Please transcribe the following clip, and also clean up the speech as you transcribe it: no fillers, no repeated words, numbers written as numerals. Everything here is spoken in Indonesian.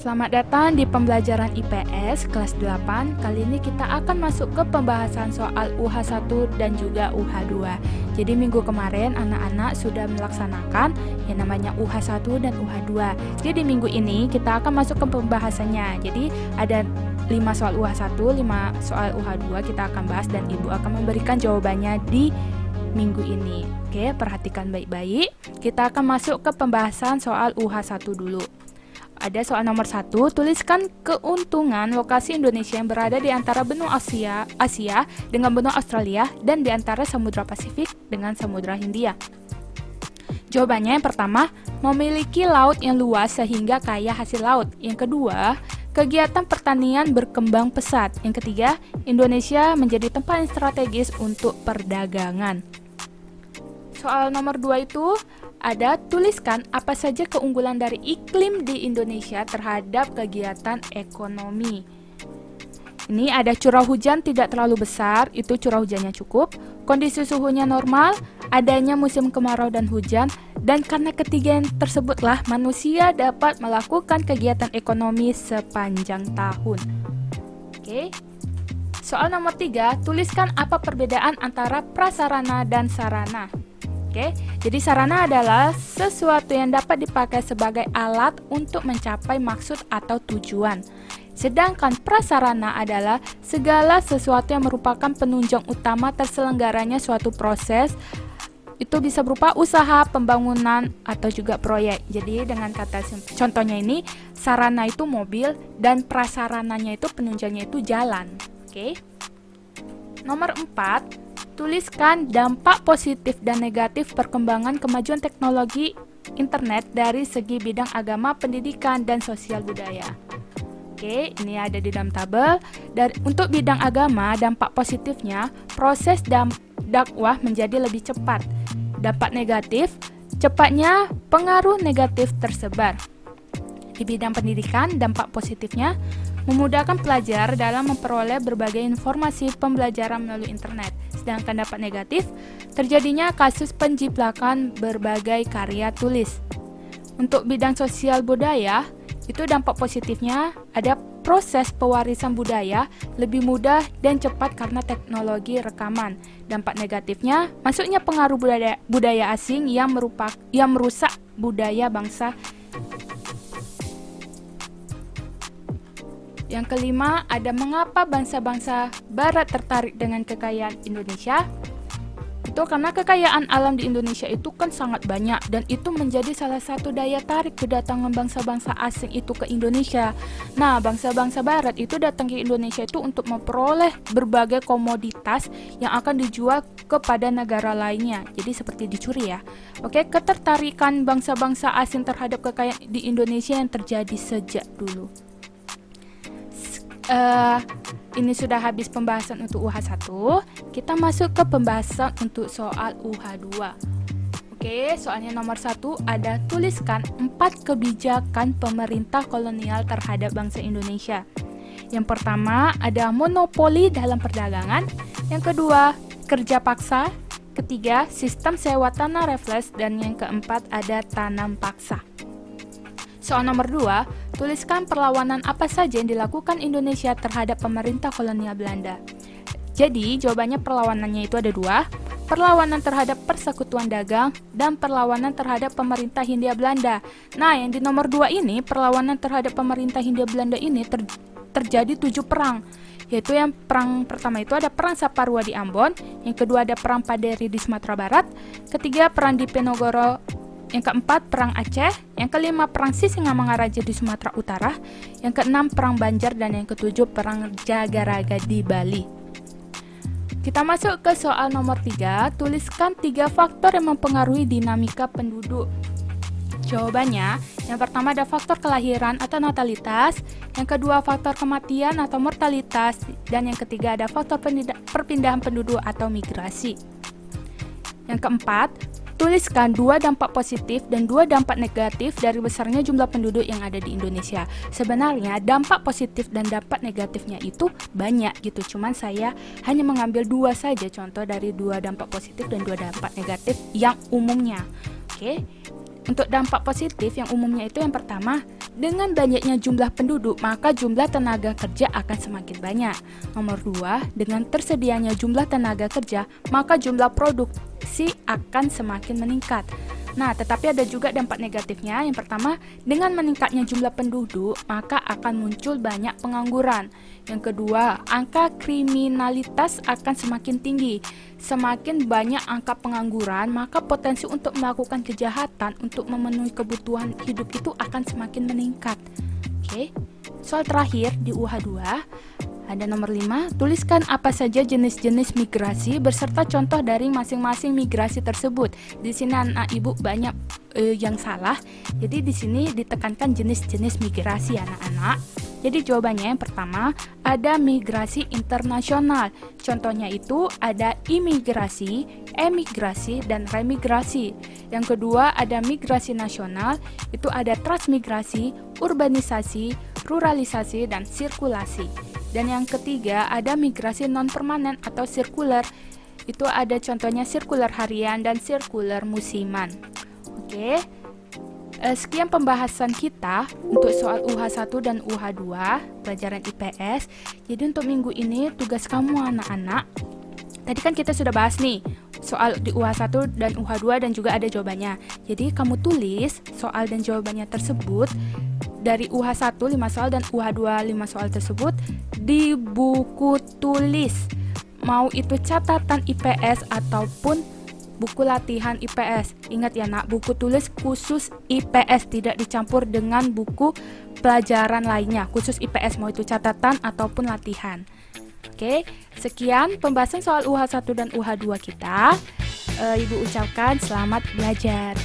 Selamat datang di pembelajaran IPS kelas 8. Kali ini kita akan masuk ke pembahasan soal UH1 dan juga UH2. Jadi minggu kemarin anak-anak sudah melaksanakan yang namanya UH1 dan UH2. Jadi di minggu ini kita akan masuk ke pembahasannya. Jadi ada 5 soal UH1, 5 soal UH2 kita akan bahas dan Ibu akan memberikan jawabannya di minggu ini. Oke, perhatikan baik-baik. Kita akan masuk ke pembahasan soal UH1 dulu. Ada soal nomor 1, tuliskan keuntungan lokasi Indonesia yang berada di antara benua Asia dengan benua Australia dan di antara Samudra Pasifik dengan Samudra Hindia. Jawabannya yang pertama, memiliki laut yang luas sehingga kaya hasil laut. Yang kedua, kegiatan pertanian berkembang pesat. Yang ketiga, Indonesia menjadi tempat yang strategis untuk perdagangan. Soal nomor 2 itu ada tuliskan apa saja keunggulan dari iklim di Indonesia terhadap kegiatan ekonomi. Ini ada curah hujan tidak terlalu besar, itu curah hujannya cukup, kondisi suhunya normal, adanya musim kemarau dan hujan, dan karena ketiga yang tersebutlah manusia dapat melakukan kegiatan ekonomi sepanjang tahun. Oke. Soal nomor 3, tuliskan apa perbedaan antara prasarana dan sarana. Oke, jadi sarana adalah sesuatu yang dapat dipakai sebagai alat untuk mencapai maksud atau tujuan. Sedangkan prasarana adalah segala sesuatu yang merupakan penunjang utama terselenggaranya suatu proses. Itu bisa berupa usaha, pembangunan, atau juga proyek. Jadi dengan kata contohnya ini, sarana itu mobil dan prasarananya itu penunjangnya itu jalan. Oke. Nomor 4, tuliskan dampak positif dan negatif perkembangan kemajuan teknologi internet dari segi bidang agama, pendidikan, dan sosial budaya. Oke, ini ada di dalam tabel. Untuk bidang agama, dampak positifnya, proses dakwah menjadi lebih cepat. Dampak negatif, cepatnya pengaruh negatif tersebar. Di bidang pendidikan, dampak positifnya, memudahkan pelajar dalam memperoleh berbagai informasi pembelajaran melalui internet. Sedangkan dampak negatif, terjadinya kasus penjiplakan berbagai karya tulis. Untuk bidang sosial budaya, itu dampak positifnya ada proses pewarisan budaya lebih mudah dan cepat karena teknologi rekaman. Dampak negatifnya, masuknya pengaruh budaya asing yang merusak budaya bangsa. Yang kelima, ada mengapa bangsa-bangsa Barat tertarik dengan kekayaan Indonesia. Itu karena kekayaan alam di Indonesia itu kan sangat banyak dan itu menjadi salah satu daya tarik kedatangan bangsa-bangsa asing itu ke Indonesia. Nah, bangsa-bangsa Barat itu datang ke Indonesia itu untuk memperoleh berbagai komoditas yang akan dijual kepada negara lainnya. Jadi seperti dicuri ya. Oke, ketertarikan bangsa-bangsa asing terhadap kekayaan di Indonesia yang terjadi sejak dulu. Ini sudah habis pembahasan untuk UH1. Kita masuk ke pembahasan untuk soal UH2. Oke, soalnya nomor 1 ada tuliskan 4 kebijakan pemerintah kolonial terhadap bangsa Indonesia. Yang pertama ada monopoli dalam perdagangan. Yang kedua, kerja paksa. Ketiga, sistem sewa tanah reflex. Dan yang keempat ada tanam paksa. Soal nomor 2, tuliskan perlawanan apa saja yang dilakukan Indonesia terhadap pemerintah kolonial Belanda. Jadi, jawabannya perlawanannya itu ada 2, perlawanan terhadap persekutuan dagang dan perlawanan terhadap pemerintah Hindia Belanda. Nah, yang di nomor 2 ini, perlawanan terhadap pemerintah Hindia Belanda ini terjadi 7 perang. Yaitu yang perang pertama itu ada perang Saparua di Ambon, yang kedua ada perang Paderi di Sumatera Barat, ketiga perang Diponegoro, yang keempat, perang Aceh. Yang kelima, perang Sisingamangaraja di Sumatera Utara. Yang keenam, perang Banjar. Dan yang ketujuh, perang Jagaraga di Bali. Kita masuk ke soal nomor 3. Tuliskan 3 faktor yang mempengaruhi dinamika penduduk. Jawabannya, yang pertama ada faktor kelahiran atau natalitas. Yang kedua, faktor kematian atau mortalitas. Dan yang ketiga, ada faktor perpindahan penduduk atau migrasi. Yang keempat, tuliskan 2 dampak positif dan 2 dampak negatif dari besarnya jumlah penduduk yang ada di Indonesia. Sebenarnya dampak positif dan dampak negatifnya itu banyak gitu, cuman saya hanya mengambil 2 saja contoh dari 2 dampak positif dan 2 dampak negatif yang umumnya. Oke. Untuk dampak positif yang umumnya itu yang pertama, Dengan banyaknya jumlah penduduk, maka jumlah tenaga kerja akan semakin banyak. Nomor 2, dengan tersedianya jumlah tenaga kerja, maka jumlah produksi akan semakin meningkat. Nah, tetapi ada juga dampak negatifnya. Yang pertama, dengan meningkatnya jumlah penduduk, maka akan muncul banyak pengangguran. Yang kedua, angka kriminalitas akan semakin tinggi. Semakin banyak angka pengangguran, maka potensi untuk melakukan kejahatan untuk memenuhi kebutuhan hidup itu akan semakin meningkat. Oke. Soal terakhir di UH2 ada nomor 5, tuliskan apa saja jenis-jenis migrasi beserta contoh dari masing-masing migrasi tersebut. Di sini anak ibu banyak yang salah. Jadi di sini ditekankan jenis-jenis migrasi anak-anak. Jadi jawabannya yang pertama ada migrasi internasional. Contohnya itu ada imigrasi, emigrasi, dan remigrasi. Yang kedua ada migrasi nasional, itu ada transmigrasi, urbanisasi, ruralisasi, dan sirkulasi. Dan yang ketiga ada migrasi non-permanen atau sirkuler. Itu ada contohnya sirkuler harian dan sirkuler musiman. Oke. Sekian pembahasan kita untuk soal UH1 dan UH2 pelajaran IPS. Jadi untuk minggu ini tugas kamu anak-anak, tadi kan kita sudah bahas nih soal di UH1 dan UH2 dan juga ada jawabannya. Jadi kamu tulis soal dan jawabannya tersebut dari UH1 5 soal dan UH2 5 soal tersebut di buku tulis. Mau itu catatan IPS ataupun buku latihan IPS. Ingat ya nak, buku tulis khusus IPS, tidak dicampur dengan buku pelajaran lainnya. Khusus IPS, mau itu catatan ataupun latihan. Oke, sekian pembahasan soal UH1 dan UH2 kita. Ibu ucapkan selamat belajar.